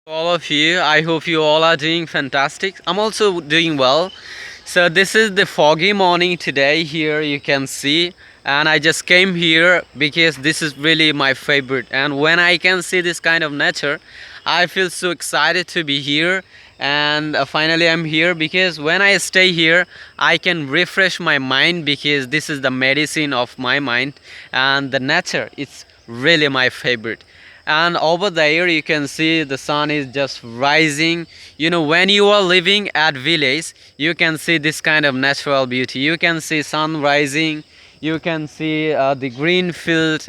All of you, I hope you all are doing fantastic. I'm also doing well. So this is the foggy morning today here, you can see, and I just came here because this is really my favorite, and when I can see this kind of nature, I feel so excited to be here. And finally I'm here because when I stay here I can refresh my mind, because this is the medicine of my mind, and the nature, it's really my favorite. And over there you can see the sun is just rising. When you are living at village, you can see this kind of natural beauty. You can see sun rising, you can see the green field,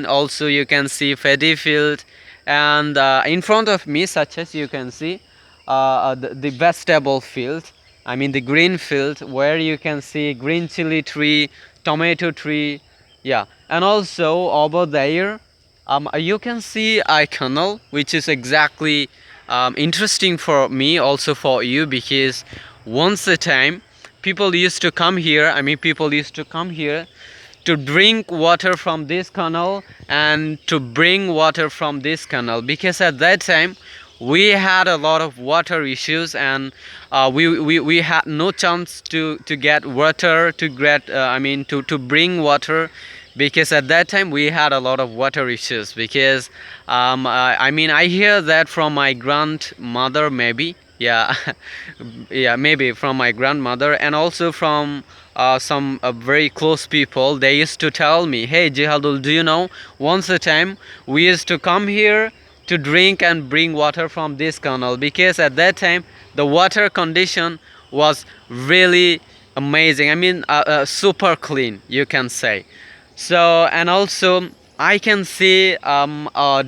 also you can see paddy field. And in front of me, such as you can see the vegetable field, the green field, where you can see green chili tree, tomato tree. Yeah, and also over there, you can see a canal, which is exactly interesting for me, also for you, because once a time people used to come here to drink water from this canal and to bring water from this canal, because at that time we had a lot of water issues, and we had no chance to get water, to get to bring water, because at that time we had a lot of water issues. Because I hear that from my grandmother, maybe. Yeah. Yeah, maybe from my grandmother, and also from some very close people. They used to tell me, hey Jihadul, do you know, once a time we used to come here to drink and bring water from this canal, because at that time the water condition was really amazing. Super clean, you can say. So, and also I can see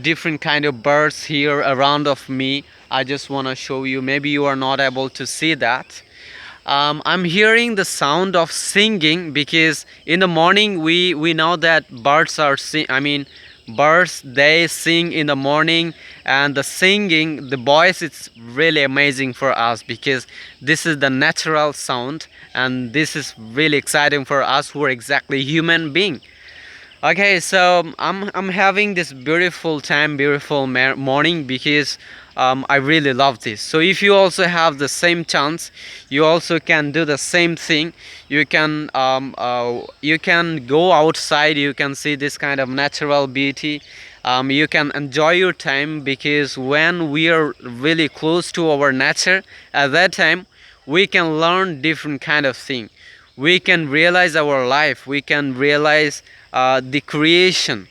different kind of birds here around of me. I just want to show you, maybe you are not able to see that. I'm hearing the sound of singing, because in the morning we know that birds are birds, they sing in the morning, and the singing, the voice, it's really amazing for us, because this is the natural sound, and this is really exciting for us who are exactly human being. Okay, so I'm having this beautiful time, beautiful morning, because I really love this. So if you also have the same chance, you also can do the same thing. You can go outside. You can see this kind of natural beauty. You can enjoy your time, because when we are really close to our nature, at that time we can learn different kind of thing. We can realize our life, we can realize the creation.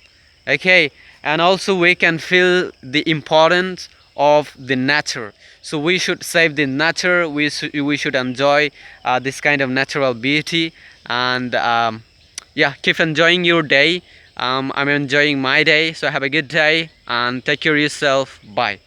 Okay, and also we can feel the importance of the nature. So we should save the nature, we should enjoy this kind of natural beauty. And yeah, keep enjoying your day. I'm enjoying my day, so have a good day and take care of yourself. Bye.